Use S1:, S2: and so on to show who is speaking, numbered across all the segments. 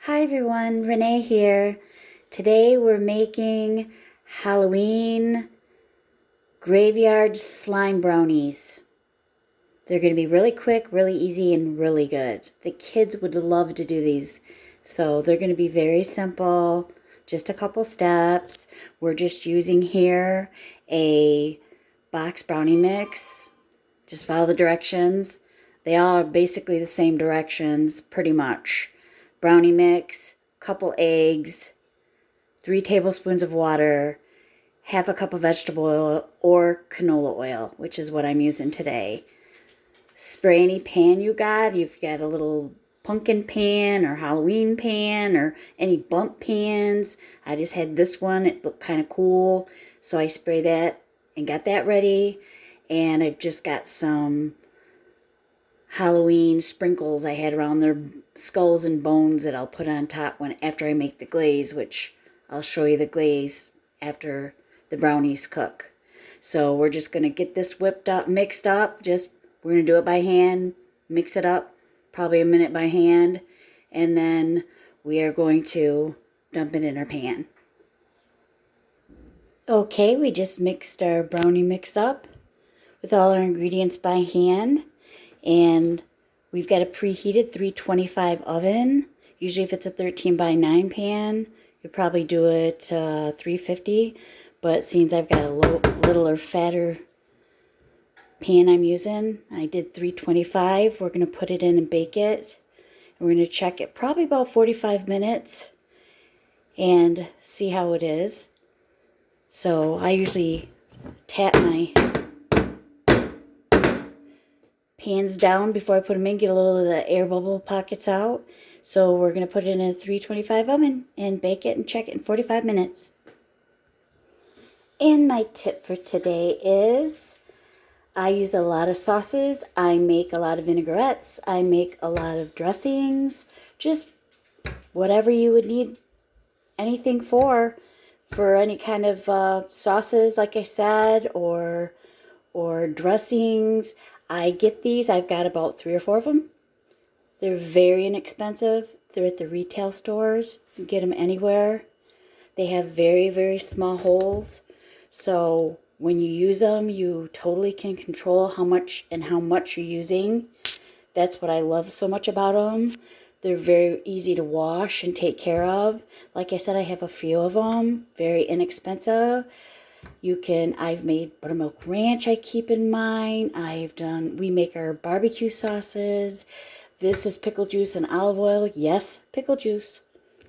S1: Hi everyone, Renee here. Today we're making Halloween graveyard slime brownies. They're going to be really quick, really easy, and really good. The kids would love to do these. So they're going to be very simple, just a couple steps. We're just using here a box brownie mix. Just follow the directions. They all are basically the same directions, pretty much. Brownie mix, couple eggs, 3 tablespoons of water, half a cup of vegetable oil or canola oil, which is what I'm using today. Spray any pan you got. You've got a little pumpkin pan or Halloween pan or any bump pans. I just had this one. It looked kind of cool. So I sprayed that and got that ready. And I've just got some Halloween sprinkles I had around their skulls and bones that I'll put on top after I make the glaze, which I'll show you the glaze after the brownies cook. So we're just going to get this whipped up, mixed up. We're going to do it by hand, mix it up, probably a minute by hand, and then we are going to dump it in our pan. Okay, we just mixed our brownie mix up with all our ingredients by hand. And we've got a preheated 325 oven. Usually if it's a 13 by 9 pan, you probably do it 350. But since I've got a littler, fatter pan I'm using, I did 325. We're going to put it in and bake it. And we're going to check it probably about 45 minutes and see how it is. So I usually tap my pans down before I put them in, get a little of the air bubble pockets out. So we're going to put it in a 325 oven and bake it and check it in 45 minutes. And my tip for today is I use a lot of sauces. I make a lot of vinaigrettes. I make a lot of dressings. Just whatever you would need anything for any kind of sauces, like I said, or dressings. I get these. I've got about 3 or 4 of them. They're very inexpensive. They're at the retail stores. You can get them anywhere. They have very, very small holes. So when you use them, you totally can control how much you're using. That's what I love so much about them. They're very easy to wash and take care of. Like I said, I have a few of them. Very inexpensive. I've made buttermilk ranch I keep in mine. We make our barbecue sauces. This is pickle juice and olive oil. Yes, pickle juice.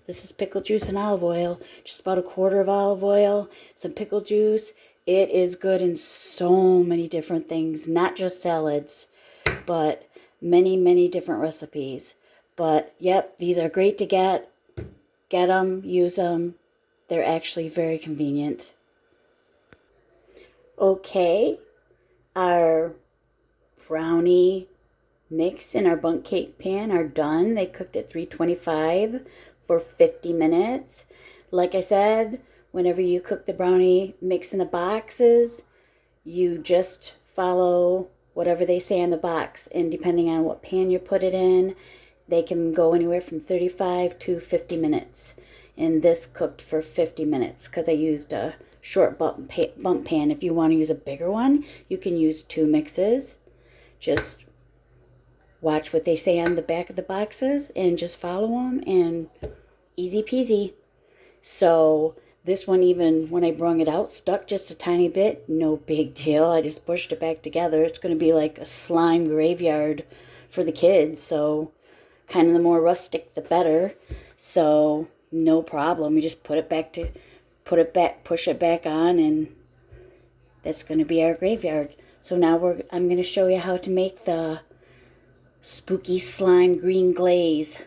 S1: This is pickle juice and olive oil. Just about a quarter of olive oil, some pickle juice. It is good in so many different things, not just salads, but many, many different recipes. But yep, these are great to get. Get them, use them. They're actually very convenient. Okay, our brownie mix in our bundt cake pan are done. They cooked at 325 for 50 minutes. Like I said, whenever you cook the brownie mix in the boxes, you just follow whatever they say on the box. And depending on what pan you put it in, they can go anywhere from 35 to 50 minutes. And this cooked for 50 minutes because I used a short bump pan. If you want to use a bigger one, you can use 2 mixes. Just watch what they say on the back of the boxes and just follow them, and easy peasy. So this one, even when I brung it out, stuck just a tiny bit. No big deal. I just pushed it back together. It's going to be like a slime graveyard for the kids. So kind of the more rustic, the better. So no problem. You just push it back on, and that's going to be our graveyard. So now I'm going to show you how to make the spooky slime green glaze.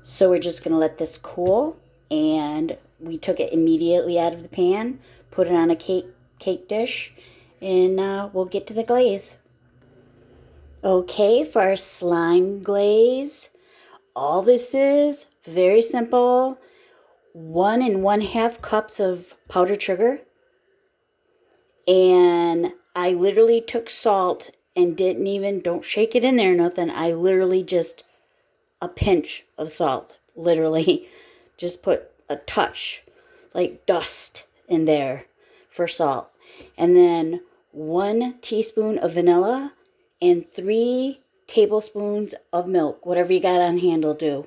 S1: So we're just going to let this cool, and we took it immediately out of the pan, put it on a cake dish, and we'll get to the glaze. Okay, for our slime glaze, all this is very simple. 1 1/2 cups of powdered sugar. And I literally took salt and don't shake it in there or nothing. I literally just a pinch of salt, literally. Just put a touch, like dust in there for salt. And then 1 teaspoon of vanilla and 3 tablespoons of milk. Whatever you got on hand will do.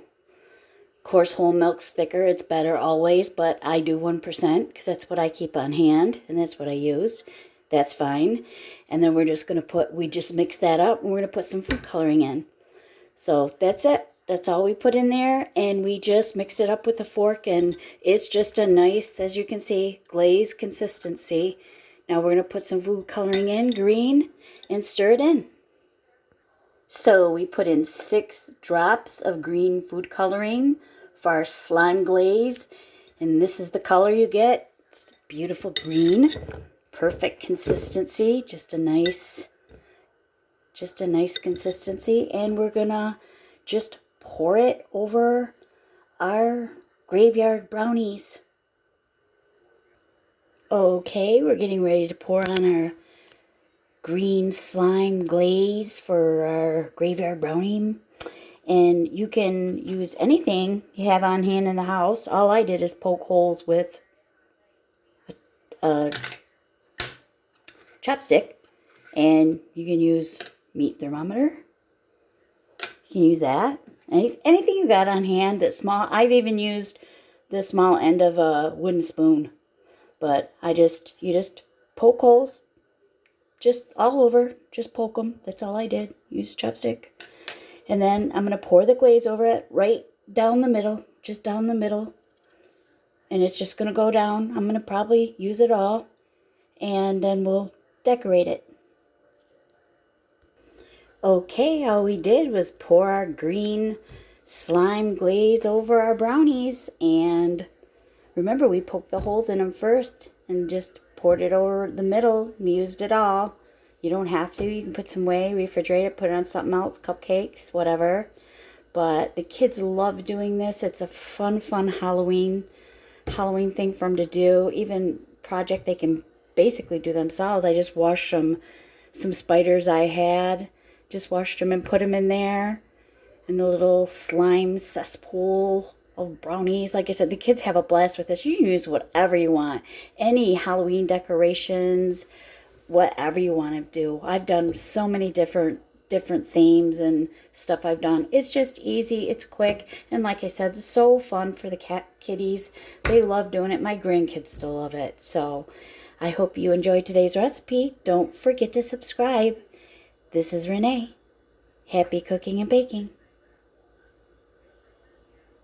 S1: Of course, whole milk's thicker. It's better always, but I do 1% because that's what I keep on hand and that's what I use. That's fine. And then we're just going to we just mix that up and we're going to put some food coloring in. So that's it. That's all we put in there, and we just mixed it up with a fork, and it's just a nice, as you can see, glazed consistency. Now we're going to put some food coloring in, green, and stir it in. So we put in 6 drops of green food coloring for our slime glaze, and this is the color you get. It's beautiful green, perfect consistency, just a nice consistency, and we're gonna just pour it over our graveyard brownies. Okay, we're getting ready to pour on our green slime glaze for our graveyard brownie. And you can use anything you have on hand in the house. All I did is poke holes with a chopstick. And you can use meat thermometer. You can use that. Anything you got on hand that's small. I've even used the small end of a wooden spoon. But you just poke holes. Just all over. Just poke them. That's all I did. Use chopstick. And then I'm going to pour the glaze over it right down the middle. Just down the middle. And it's just going to go down. I'm going to probably use it all. And then we'll decorate it. Okay, all we did was pour our green slime glaze over our brownies, and remember we poked the holes in them first and just poured it over the middle. We used it all. You don't have to. You can put some away, refrigerate it, put it on something else, cupcakes, whatever. But the kids love doing this. It's a fun Halloween thing for them to do. Even project they can basically do themselves. I just washed some spiders I had. Just washed them and put them in there. In the little slime cesspool of brownies. Like I said, the kids have a blast with this. You can use whatever you want. Any Halloween decorations, whatever you want to do. I've done so many different themes and stuff I've done. It's just easy. It's quick. And like I said, it's so fun for the kitties. They love doing it. My grandkids still love it. So I hope you enjoyed today's recipe. Don't forget to subscribe. This is Renee. Happy cooking and baking.